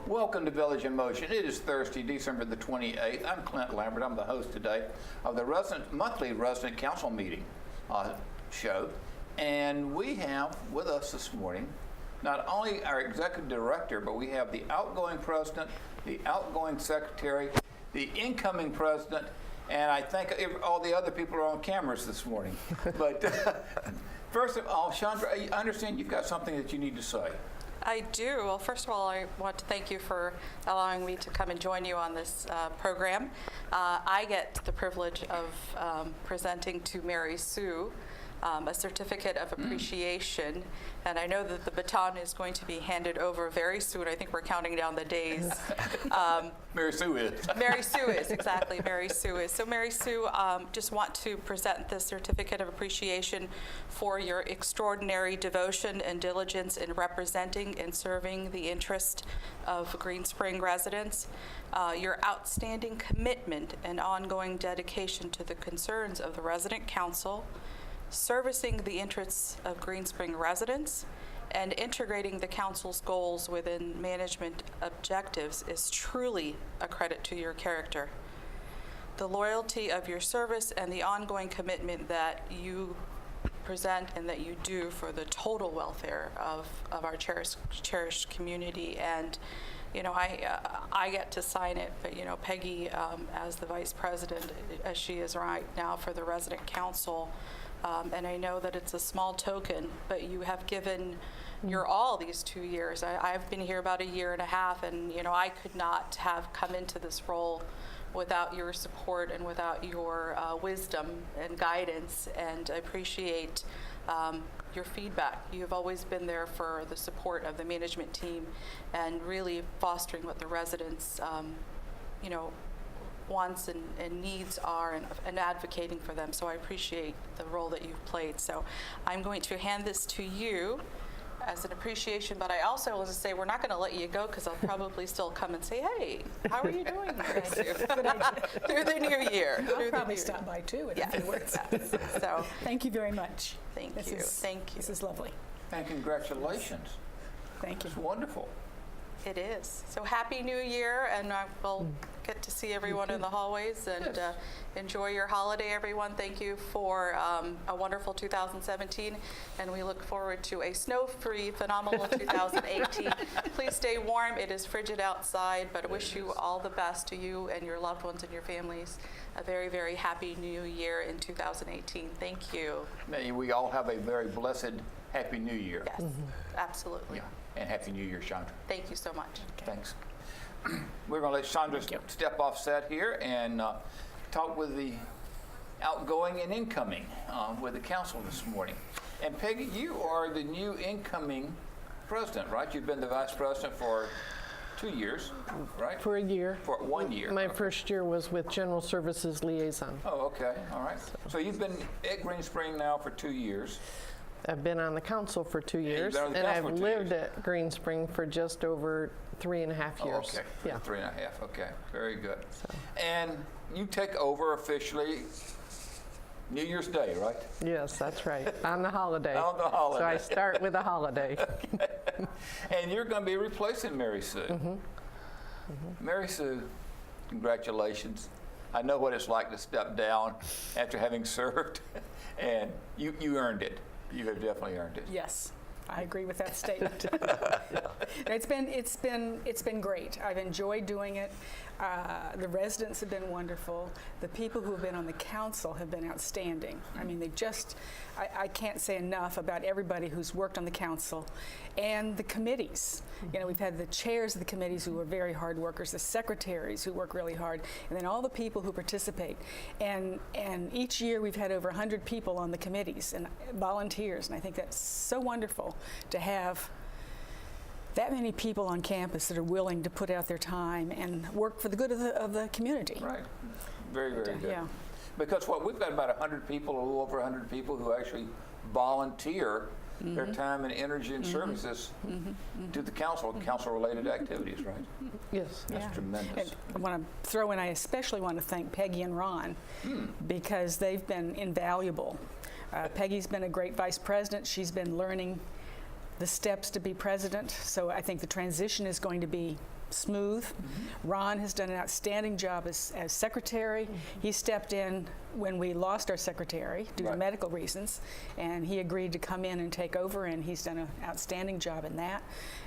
Welcome to Village in Motion. It is Thursday, December the 28th. I'm Clint Lambert. I'm the host today of the monthly resident council meeting show. And we have with us this morning not only our executive director, but we have the outgoing president, the outgoing secretary, the incoming president, and I think all the other people are on cameras this morning. But first of all, Chandra, I understand you've got something that you need to say. I do. Well, first of all, I want to thank you for allowing me to come and join you on this program. I get the privilege of presenting to Mary Sue a certificate of appreciation, and I know that the baton is going to be handed over very soon. I think we're counting down the days. Mary Sue is. Mary Sue is, exactly, Mary Sue is. So Mary Sue, just want to present this certificate of appreciation for your extraordinary devotion and diligence in representing and serving the interest of Green Spring residents, your outstanding commitment and ongoing dedication to the concerns of the resident council, servicing the interests of Green Spring residents, and integrating the council's goals within management objectives is truly a credit to your character. The loyalty of your service and the ongoing commitment that you present and that you do for the total welfare of our cherished community. And you know, I get to sign it, but you know, Peggy, as the vice president, as she is right now for the resident council, and I know that it's a small token, but you have given your all these 2 years. I've been here about a year and a half, and you know, I could not have come into this role without your support and without your wisdom and guidance, and I appreciate your feedback. You've always been there for the support of the management team and really fostering what the residents, you know, wants and needs are, and advocating for them. So I appreciate the role that you've played. So I'm going to hand this to you as an appreciation, but I also want to say we're not going to let you go because I'll probably still come and say, hey, how are you doing through the new year? I'll probably stop by too in a few words. So thank you very much. Thank you. This is lovely. And congratulations. Thank you. It's wonderful. It is. So happy New Year, and we'll get to see everyone in the hallways, and enjoy your holiday, everyone. Thank you for a wonderful 2017, and we look forward to a snow-free, phenomenal 2018. Please stay warm. It is frigid outside, but I wish you all the best, to you and your loved ones and your families. A very, very happy New Year in 2018. Thank you. May we all have a very blessed Happy New Year. Yes, absolutely. Yeah. And Happy New Year, Chandra. Thank you so much. Okay. Thanks. We're going to let Chandra step off set here and talk with the outgoing and incoming with the council this morning. And Peggy, you are the new incoming president, right? You've been the vice president for 2 years, right? For a year. For 1 year. My first year was with General Services Liaison. Oh, okay. All right. So you've been at Green Spring now for 2 years. I've been on the council for 2 years, and I've lived at Green Spring for just over 3.5 years. Okay, yeah. 3.5, okay, very good. So. And you take over officially New Year's Day, right? Yes, that's right, on the holiday. On the holiday. So I start with a holiday. Okay. And you're going to be replacing Mary Sue. Mm-hmm. Mm-hmm. Mary Sue, congratulations. I know what it's like to step down after having served, and you earned it. You have definitely earned it. Yes, I agree with that statement. It's been great. I've enjoyed doing it. The residents have been wonderful. The people who have been on the council have been outstanding. I mean, I can't say enough about everybody who's worked on the council and the committees. You know, we've had the chairs of the committees who are very hard workers, the secretaries who work really hard, and then all the people who participate. And each year we've had over 100 people on the committees and volunteers, and I think that's so wonderful to have that many people on campus that are willing to put out their time and work for the good of the community. Right. Very, very good. Yeah. Because we've got about 100 people, a little over 100 people who actually volunteer their time and energy and services to the council-related activities, right? Yes. That's tremendous. And I want to throw in, I especially want to thank Peggy and Ron because they've been invaluable. Peggy's been a great vice president. She's been learning the steps to be president. So I think the transition is going to be smooth. Ron has done an outstanding job as secretary. He stepped in when we lost our secretary due to medical reasons, and he agreed to come in and take over, and he's done an outstanding job in that.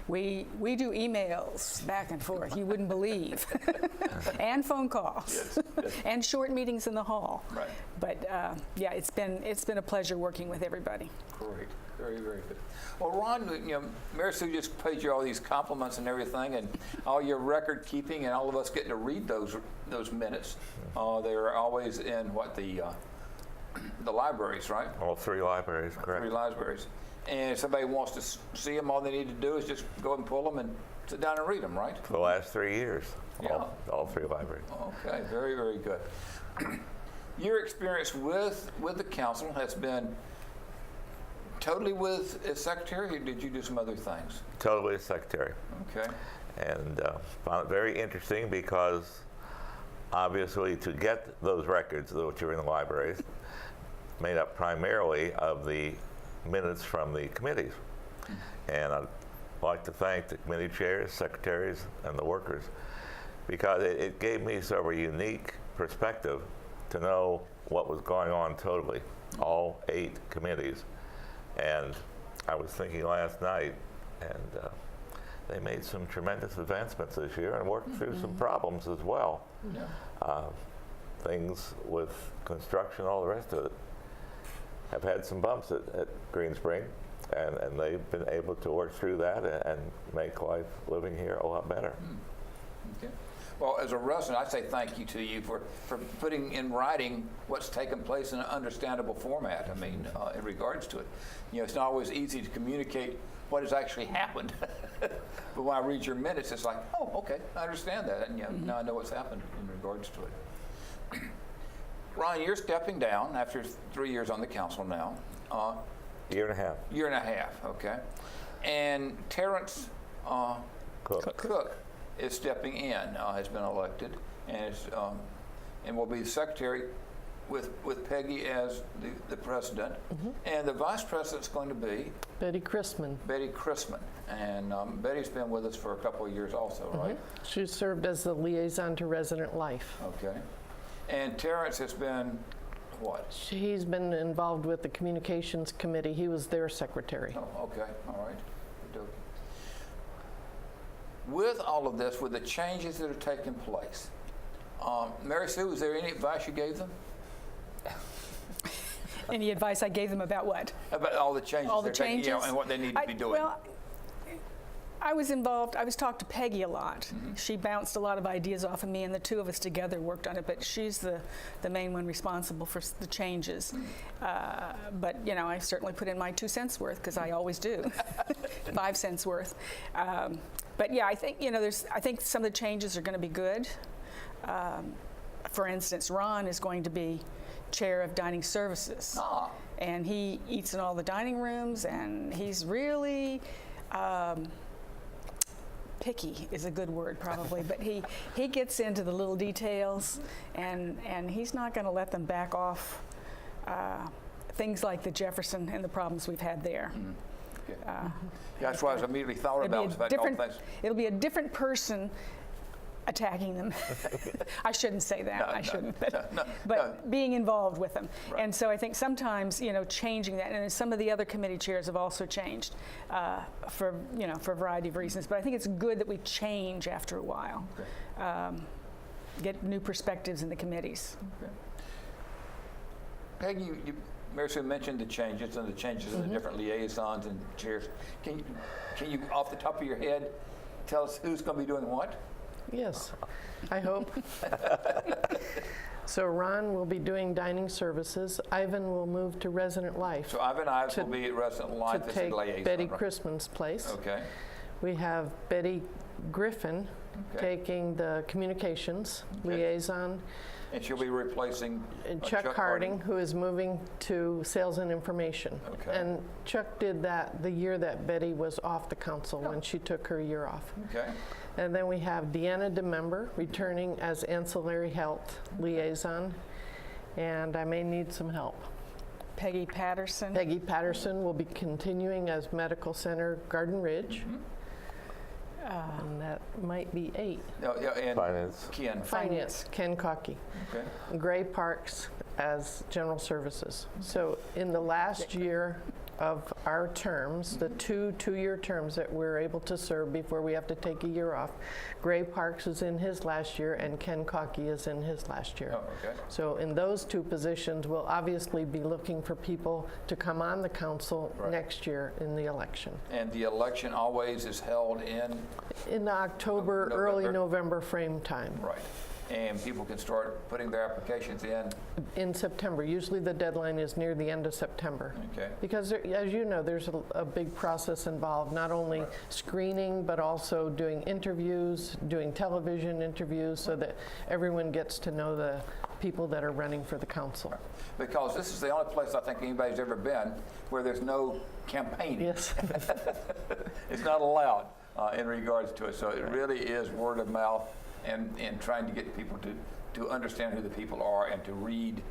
We do emails back and forth, you wouldn't believe, and phone calls, and short meetings in the hall. Right. But yeah, it's been a pleasure working with everybody. Great. Very, very good. Well, Ron, Mary Sue just paid you all these compliments and everything, and all your record keeping, and all of us getting to read those minutes. They're always in the libraries, right? All 3 libraries, correct. 3 libraries. And if somebody wants to see them, all they need to do is just go and pull them and sit down and read them, right? For the last 3 years, all 3 libraries. Okay, very, very good. Your experience with the council has been totally as secretary, or did you do some other things? Totally as secretary. Okay. And found it very interesting because obviously to get those records, which are in the libraries, made up primarily of the minutes from the committees. And I'd like to thank the committee chairs, secretaries, and the workers, because it gave me sort of a unique perspective to know what was going on totally, all 8 committees. And I was thinking last night, and they made some tremendous advancements this year and worked through some problems as well. Yeah. Things with construction, all the rest of it, have had some bumps at Green Spring, and they've been able to work through that and make life living here a lot better. Okay. Well, as a resident, I say thank you to you for putting in writing what's taken place in an understandable format. I mean, in regards to it, it's not always easy to communicate what has actually happened. But when I read your minutes, it's like, oh, okay, I understand that, and now I know what's happened in regards to it. Ron, you're stepping down after 3 years on the council now. Year and a half. Year and a half, okay. And Terrence Cook is stepping in, has been elected, and will be the secretary with Peggy as the president. And the vice president's going to be? Betty Chrisman. Betty Chrisman. And Betty's been with us for a couple of years also, right? She served as the liaison to resident life. Okay. And Terrence has been what? He's been involved with the communications committee. He was their secretary. Oh, okay. All right. Okey-dokey. With all of this, with the changes that are taking place, Mary Sue, is there any advice you gave them? Any advice I gave them about what? About all the changes All the they're taking, changes? and what they need to be doing. Well, I was involved. I was talked to Peggy a lot. She bounced a lot of ideas off of me, and the 2 of us together worked on it. But she's the main one responsible for the changes. But I certainly put in my 2 cents worth, because I always do, 5 cents worth. But yeah, I think I think some of the changes are going to be good. For instance, Ron is going to be chair of dining services, and he eats in all the dining rooms, and he's really. Picky is a good word probably, but he gets into the little details, and he's not going to let them back off things like the Jefferson and the problems we've had there. Okay. That's what I immediately thought about. It'll be a different person attacking them. I shouldn't say that. I shouldn't. But being involved with them. Right. And so I think sometimes, changing that, and some of the other committee chairs have also changed for a variety of reasons. But I think it's good that we change after a while. Okay. Get new perspectives in the committees. Okay. Peggy, Mary Sue mentioned the changes in the different liaisons and chairs. Can you, off the top of your head, tell us who's going to be doing what? Yes, I hope. So Ron will be doing dining services. Ivan will move to resident life. So Ivan Ives will be at resident life as a liaison. To take Betty Chrisman's place. Okay. We have Betty Griffin taking the communications liaison. And she'll be replacing Chuck Harding, who is moving to sales and information. Okay. And Chuck did that the year that Betty was off the council, when she took her year off. Okay. And then we have Deanna DeMember returning as ancillary health liaison, and I may need some help. Peggy Paterson. Peggy Paterson will be continuing as medical center Garden Ridge. And that might be 8. Yeah, and Finance. Ken. Finance, Ken Cockey. Okay. Gray Parks as General Services. So in the last year of our terms, the two-year terms that we're able to serve before we have to take a year off, Gray Parks is in his last year and Ken Cockey is in his last year. Oh, okay. So in those 2 positions, we'll obviously be looking for people to come on the council Right. next year in the election. And the election always is held In the October, early November frame time. right. And people can start putting their applications In September. Usually the deadline is near the end of September. Okay. Because there, as you know, there's a big process involved, not only screening, but also doing interviews, doing television interviews, so that everyone gets to know the people that are running for the council. Because this is the only place I think anybody's ever been where there's no campaigning. Yes. It's not allowed in regards to it. So it really is word of mouth and trying to get people to understand who the people are and to read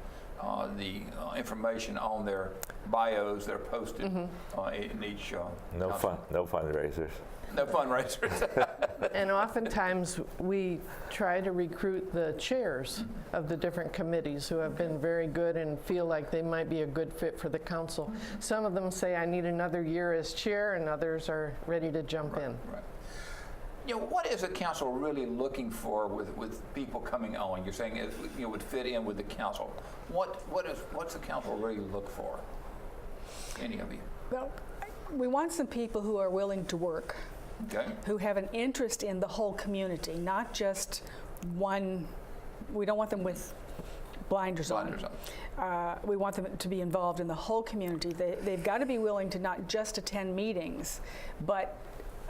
the information on their bios that are posted in each No council. fun, no fundraisers. No fundraisers. And oftentimes, we try to recruit the chairs of the different committees who have been very good and feel like they might be a good fit for the council. Some of them say, I need another year as chair, and others are ready to jump in. Right. You know, what is the council really looking for with people coming on? You're saying it would fit in with the council. What's the council really look for? Any of you? Well, we want some people who are willing to work, Okay. who have an interest in the whole community, not just one. We don't want them with blinders on. We want them to be involved in the whole community. They've got to be willing to not just attend meetings, but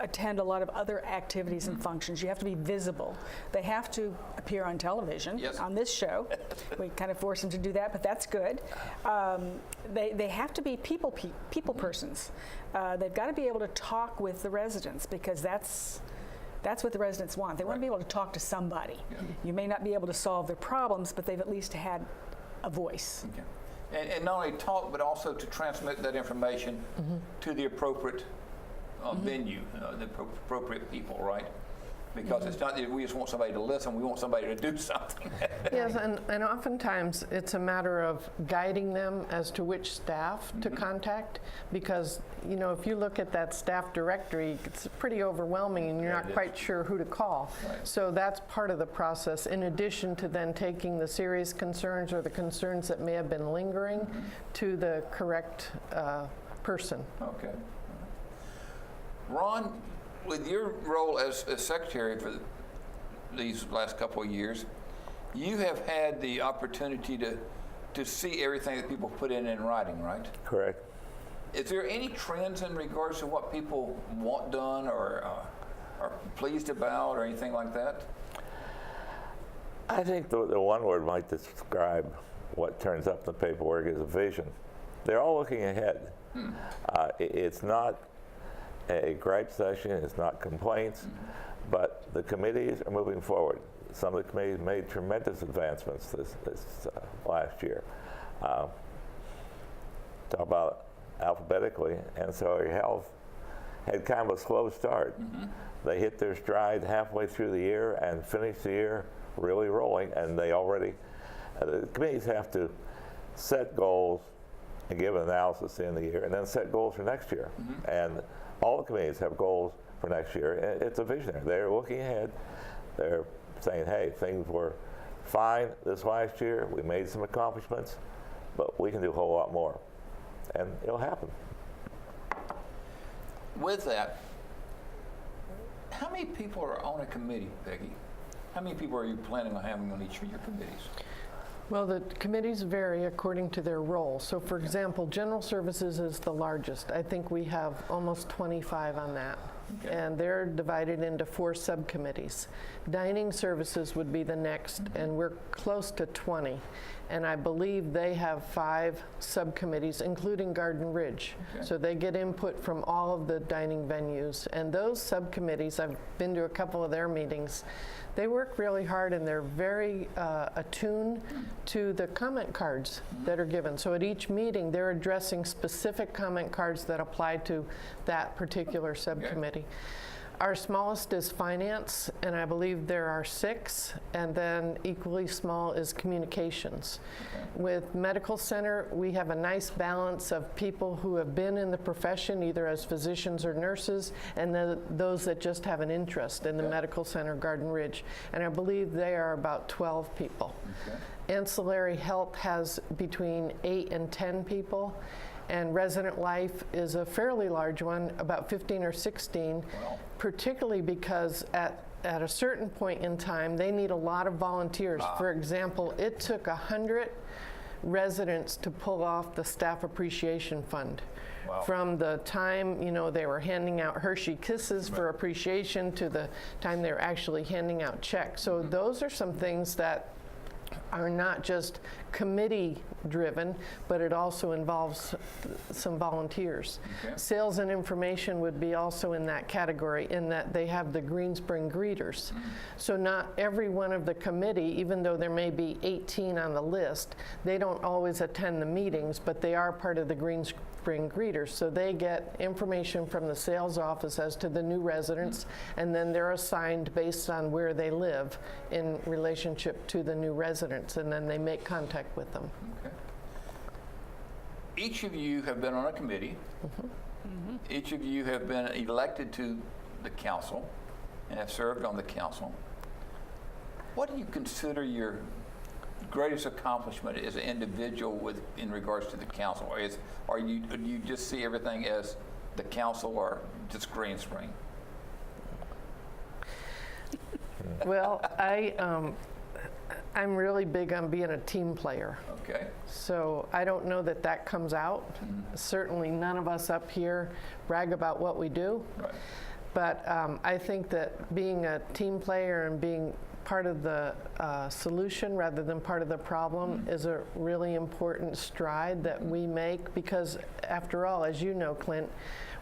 attend a lot of other activities and functions. You have to be visible. They have to appear on television, Yes. on this show. We kind of force them to do that, but that's good. They have to be people persons. They've got to be able to talk with the residents, because that's what the residents want. They want to be able to talk to somebody. Yeah. You may not be able to solve their problems, but they've at least had a voice. Okay. And not only talk, but also to transmit that information to the appropriate venue, the appropriate people, right? Because it's not that we just want somebody to listen, we want somebody to do something. Yes, and oftentimes it's a matter of guiding them as to which staff to contact, because, you know, if you look at that staff directory, it's pretty overwhelming and you're Yeah, not it is. quite sure who to call. Right. So that's part of the process, in addition to then taking the serious concerns or the concerns that may have been lingering to the correct person. Okay. Ron, with your role as secretary for these last couple of years, you have had the opportunity to see everything that people put in writing, right? Correct. Is there any trends in regards to what people want done or are pleased about or anything like that? I think the one word might describe what turns up in the paperwork is a vision. They're all looking ahead. It's not a gripe session, it's not complaints, but the committees are moving forward. Some of the committees made tremendous advancements this last year. Talk about alphabetically, Ancillary Health had kind of a slow start. They hit their stride halfway through the year and finished the year really rolling, and they already, the committees have to set goals and give an analysis at the end of the year, and then set goals for next year. And all the committees have goals for next year. It's a visionary. They're looking ahead. They're saying, hey, things were fine this last year. We made some accomplishments, but we can do a whole lot more. And it'll happen. With that, how many people are on a committee, Peggy? How many people are you planning on having on each of your committees? Well, the committees vary according to their role. So, for example, General Services is the largest. I think we have almost 25 on that. Okay. And they're divided into 4 subcommittees. Dining Services would be the next, and we're close to 20. And I believe they have 5 subcommittees, including Garden Ridge. Okay. So they get input from all of the dining venues. And those subcommittees, I've been to a couple of their meetings, they work really hard, and they're very attuned to the comment cards that are given. So at each meeting, they're addressing specific comment cards that apply to that particular subcommittee. Our smallest is finance, and I believe there are 6, and then equally small is communications. With medical center, we have a nice balance of people who have been in the profession, either as physicians or nurses, and those that just have an interest in the medical center, Garden Ridge. And I believe they are about 12 people. Ancillary health has between 8 and 10 people. And resident life is a fairly large one, about 15 or 16, particularly because at a certain point in time, they need a lot of volunteers. For example, it took 100 residents to pull off the Staff Appreciation Fund. From the time, you know, they were handing out Hershey Kisses for appreciation to the time they were actually handing out checks. So those are some things that are not just committee driven, but it also involves some volunteers. Sales and information would be also in that category, in that they have the Green Spring Greeters. So not every one of the committee, even though there may be 18 on the list, they don't always attend the meetings, but they are part of the Green Spring Greeters. So they get information from the sales office as to the new residents, and then they're assigned based on where they live in relationship to the new residents, and then they make contact with them. Each of you have been on a committee. Each of you have been elected to the council and have served on the council. What do you consider your greatest accomplishment as an individual in regards to the council? Do you just see everything as the council or just Green Spring? Well, I'm really big on being a team player. Okay. So I don't know that that comes out. Certainly none of us up here brag about what we do. Right. But I think that being a team player and being part of the solution rather than part of the problem is a really important stride that we make, because after all, as you know, Clint,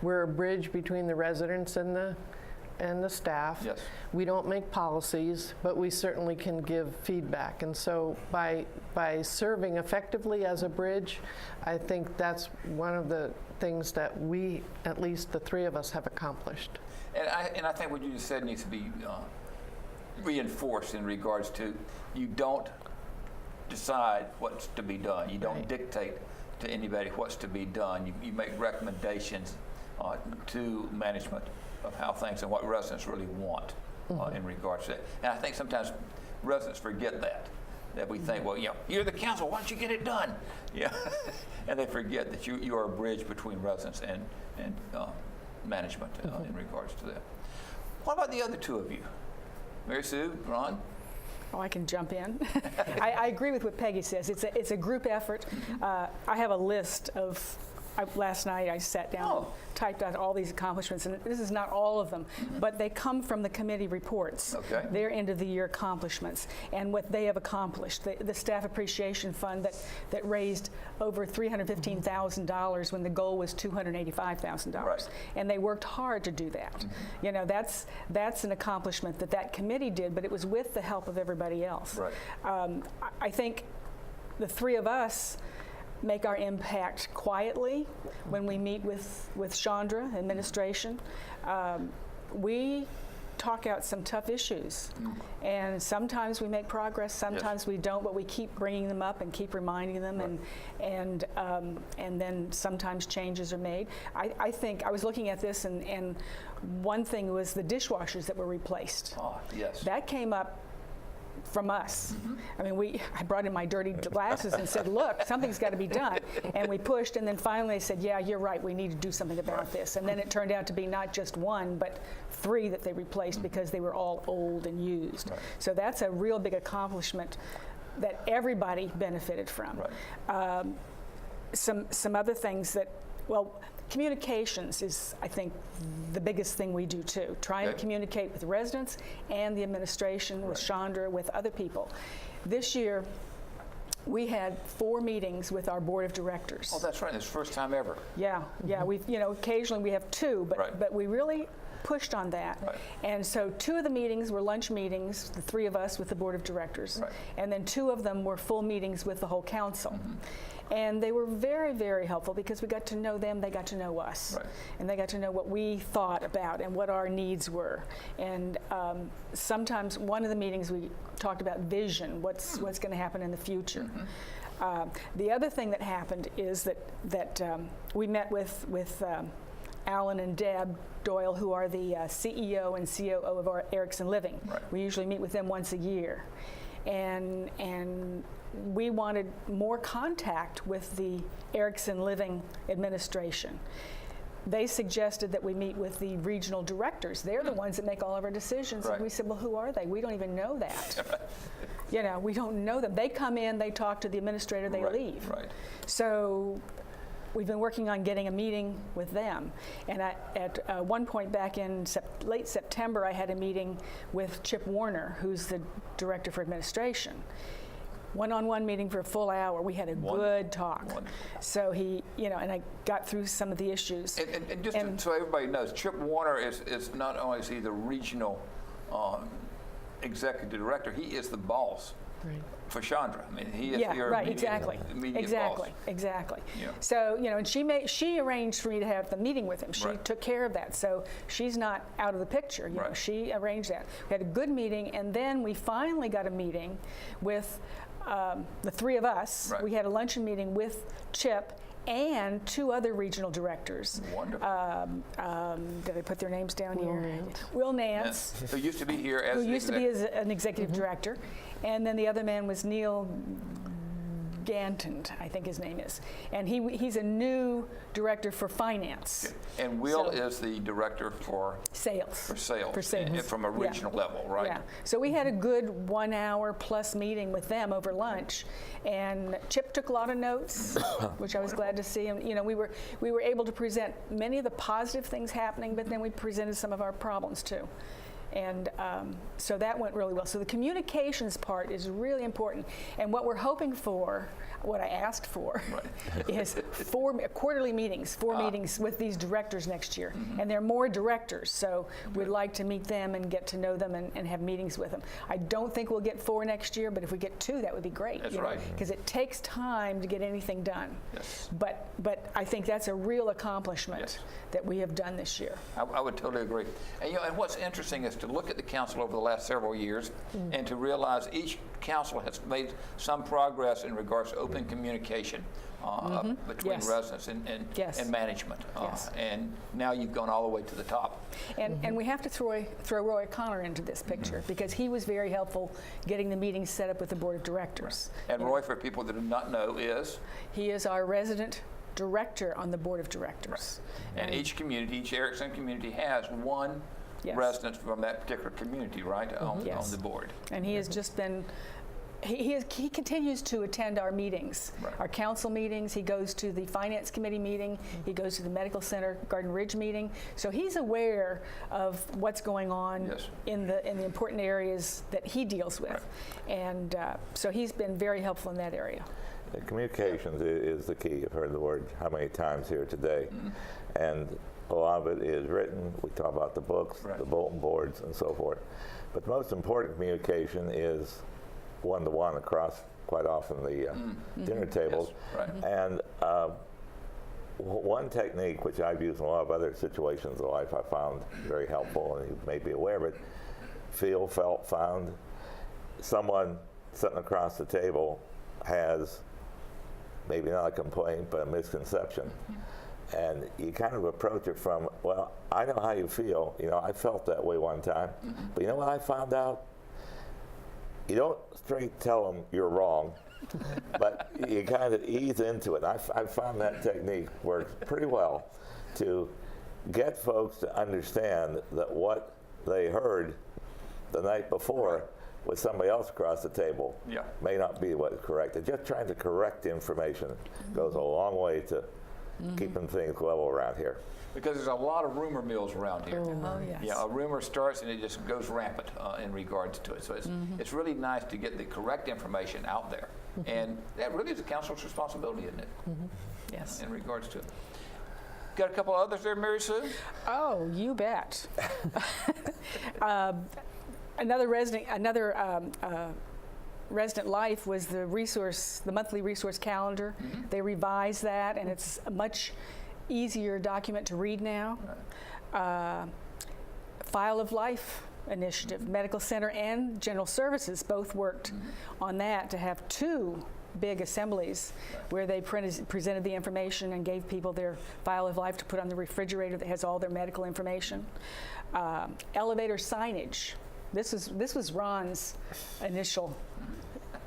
we're a bridge between the residents and the staff. Yes. We don't make policies, but we certainly can give feedback. And so by serving effectively as a bridge, I think that's one of the things that we, at least the 3 of us, have accomplished. And I think what you just said needs to be reinforced in regards to, you don't decide what's to be done. You don't dictate to anybody what's to be done. You make recommendations to management of how things and what residents really want in regards to that. And I think sometimes residents forget that we think, well, you know, you're the council, why don't you get it done? Yeah, and they forget that you are a bridge between residents and management in regards to that. What about the other 2 of you? Mary Sue, Ron? Oh, I can jump in. I agree with what Peggy says. It's a group effort. I have a list of, last night I sat down, typed out all these accomplishments, and this is not all of them, but they come from the committee reports, their end of the year accomplishments, and what they have accomplished. The Staff Appreciation Fund that raised over $315,000 when the goal was $285,000. Right. And they worked hard to do that. You know, that's an accomplishment that committee did, but it was with the help of everybody else. Right. I think the 3 of us make our impact quietly when we meet with Chandra, administration. We talk out some tough issues, and sometimes we make progress, sometimes we don't, but we keep bringing them up and keep reminding them, and then sometimes changes are made. I think I was looking at this, and one thing was the dishwashers that were replaced. Yes. That came up from us. I mean, I brought in my dirty glasses and said, look, something's got to be done. And we pushed, and then finally they said, yeah, you're right, we need to do something about this. And then it turned out to be not just 1, but 3 that they replaced because they were all old and used. Right. So that's a real big accomplishment that everybody benefited from. Right. Some other things that, well, communications is, I think, the biggest thing we do too. Trying to communicate with residents and the administration, with Chandra, with other people. This year, we had 4 meetings with our board of directors. Oh, that's right. It's the first time ever. Yeah. We've, occasionally we have 2, but we really pushed on that. Right. And so 2 of the meetings were lunch meetings, the 3 of us with the board of directors. Right. And then 2 of them were full meetings with the whole council. And they were very, very helpful because we got to know them, they got to know us. Right. And they got to know what we thought about and what our needs were. And sometimes one of the meetings we talked about vision, what's going to happen in the future. The other thing that happened is that we met with Alan and Deb Doyle, who are the CEO and COO of our Erickson Living. Right. We usually meet with them once a year. And we wanted more contact with the Erickson Living administration. They suggested that we meet with the regional directors. They're the ones that make all of our decisions. Right. And we said, well, who are they? We don't even know that. You know, we don't know them. They come in, they talk to the administrator, they Right, leave. right. So we've been working on getting a meeting with them. And at one point back in late September, I had a meeting with Chip Warner, who's the director for administration. One-on-one meeting for a full hour. We had a good talk. Wonderful. So he, you know, and I got through some of the issues. And just so everybody knows, Chip Warner is not only is he the regional executive director, he is the boss for Chandra. I mean, he is your immediate boss. Exactly. Yeah. So, you know, and she arranged for me to have the meeting with him. She took care of that. So she's not out of the picture. You know, she arranged that. We had a good meeting, and then we finally got a meeting with the three of us. Right. We had a luncheon meeting with Chip and two other regional directors. Wonderful. Did I put their names down Will here? Nance. Will Nance. Who used to be here as Who the used to be as an executive director. And then the other man was Neil Ganton, I think his name is. And he's a new director for finance. And Will So- is the director for Sales. sales. For sales. And from a Yeah. regional level, right? Yeah. So we had a good 1 hour plus meeting with them over lunch, and Chip took a lot of notes, which I was glad to see. And you know, we were able to present many of the positive things happening, but then we presented some of our problems too. And so that went really well. So the communications part is really important. And what we're hoping for, what I asked for, is 4 quarterly meetings, 4 meetings with these directors next year. And there are more directors, so we'd like to meet them and get to know them and have meetings with them. I don't think we'll get 4 next year, but if we get 2, that would be great. That's right. Because it takes time to get anything done. Yes. But I think that's a real accomplishment Yes. that we have done this year. I would totally agree. And, you know, and what's interesting is to look at the council over the last several years and to realize each council has made some progress in regards to open communication between Yes. residents and Yes. management. Yes. And now you've gone all the way to the top. And we have to throw Roy Connor into this picture because he was very helpful getting the meetings set up with the board of directors. And Roy, for people that do not know, is? He is our resident director on the board of directors. And each community, each Erickson community has one Yes. resident from that particular community, right, on Yes. the board. And he has just been, he continues to attend our meetings, Right. our council meetings. He goes to the finance committee meeting. He goes to the medical center, Garden Ridge meeting. So he's aware of what's going on Yes. in the important areas that he deals with. And so he's been very helpful in that area. Communications is the key. You've heard the word how many times here today. And a lot of it is written. We talk about the books, Right. the bulletin boards, and so forth. But the most important communication is one-to-one across, quite often, the dinner tables. Yes, right. And one technique, which I've used in a lot of other situations in life, I found very helpful, and you may be aware of it, feel, felt, found. Someone sitting across the table has maybe not a complaint, but a misconception. And you kind of approach it from, well, I know how you feel. You know, I felt that way one time. But you know what I found out? You don't straight tell them you're wrong, but you kind of ease into it. I found that technique works pretty well to get folks to understand that what they heard the night before with somebody else across the table may not be what's correct. And just trying to correct the information goes a long way to keeping things level around here. Because there's a lot of rumor mills around here. Oh, yes. Yeah, a rumor starts and it just goes rampant in regards to it. So it's really nice to get the correct information out there. And that really is the council's responsibility, isn't it? Yes. In regards to it. Got a couple others there, Mary Sue? Oh, you bet. Another Resident Life was the monthly resource calendar. They revised that, and it's a much easier document to read now. File of Life initiative, Medical Center and General Services both worked on that to have 2 big assemblies where they presented the information and gave people their file of life to put on the refrigerator that has all their medical information. Elevator signage. This was Ron's initial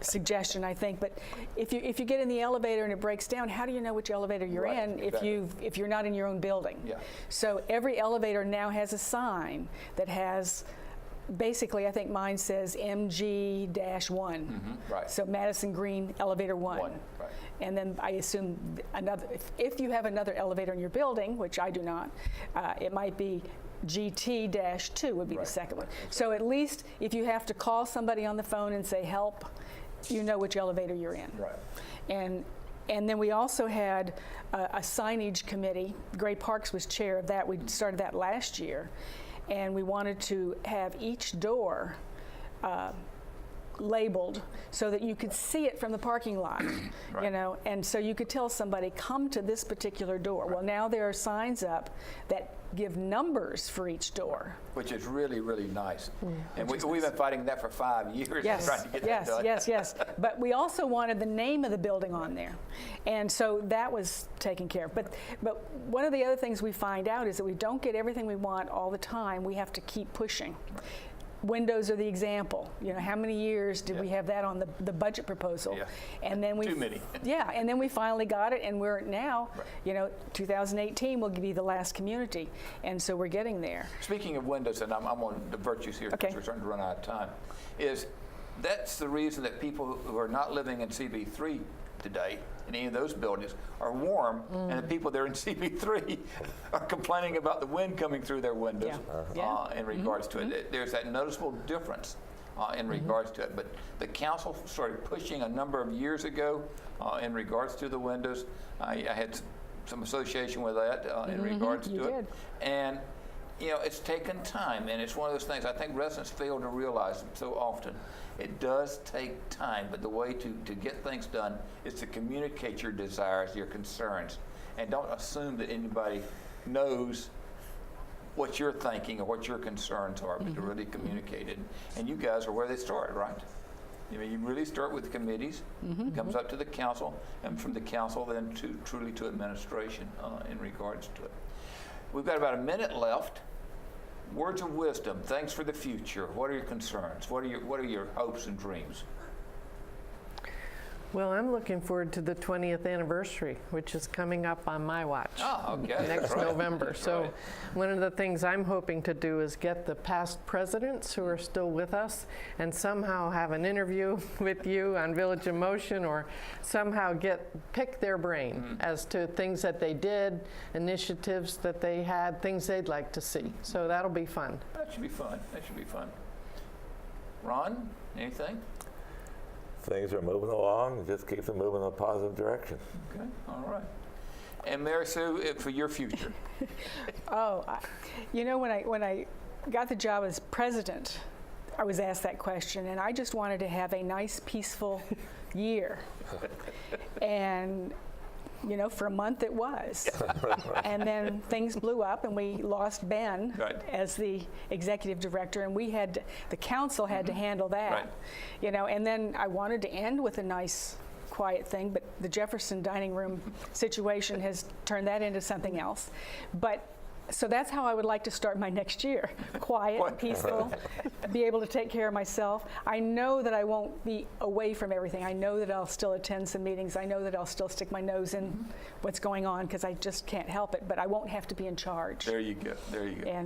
suggestion, I think. But if you get in the elevator and it breaks down, how do you know which elevator you're in if you're not in your own building? Yeah. So every elevator now has a sign that has. Basically, I think mine says MG-1. Right. So Madison Green Elevator 1. Right. And then I assume if you have another elevator in your building, which I do not, it might be GT-2 would be the second one. So at least if you have to call somebody on the phone and say help, you know which elevator you're in. Right. And then we also had a signage committee. Gray Parks was chair of that. We started that last year. And we wanted to have each door labeled so that you could see it from the parking lot, you know, and so you could tell somebody, come to this particular door. Well, now there are signs up that give numbers for each door. Which is really, really nice. And we've been fighting that for 5 years. Yes, trying to get that done. yes. But we also wanted the name of the building on there. And so that was taken care of. But one of the other things we find out is that we don't get everything we want all the time. We have to keep pushing. Windows are the example. You know, how many years did we have that on the budget proposal? Yeah. And then Too many. Yeah, and then we finally got it, and we're now, you know, 2018 will be the last community, and so we're getting there. Speaking of windows, and I'm on the virtues here because we're starting to run out of time, that's the reason that people who are not living in CB3 today in any of those buildings are warm, and the people that are in CB3 are complaining about the wind coming through their windows in regards to it. There's that noticeable difference in regards to it. But the council started pushing a number of years ago in regards to the windows. I had some association with that in regards to it. And you know, it's taken time, and it's one of those things I think residents fail to realize so often. It does take time, but the way to get things done is to communicate your desires, your concerns, and don't assume that anybody knows what you're thinking or what your concerns are, but to really communicate it. And you guys are where they started, right? I mean, you really start with committees, it comes up to the council, and from the council then truly to administration in regards to it. We've got about a minute left. Words of wisdom, things for the future. What are your concerns? What are your hopes and dreams? Well, I'm looking forward to the 20th anniversary, which is coming up on my watch next November. So one of the things I'm hoping to do is get the past presidents who are still with us and somehow have an interview with you on Village in Motion, or somehow pick their brain as to things that they did, initiatives that they had, things they'd like to see. So that'll be fun. That should be fun. Ron, anything? Things are moving along. Just keep them moving in a positive direction. Okay, all right. And Mary Sue, for your future? You know, when I got the job as president, I was asked that question, and I just wanted to have a nice, peaceful year. And you know, for a month it was. And then things blew up, and we lost Ben as the executive director, and the council had to handle that. You know, and then I wanted to end with a nice, quiet thing, but the Jefferson dining room situation has turned that into something else. But so that's how I would like to start my next year. Quiet, peaceful, be able to take care of myself. I know that I won't be away from everything. I know that I'll still attend some meetings. I know that I'll still stick my nose in what's going on because I just can't help it, but I won't have to be in charge. There you go. And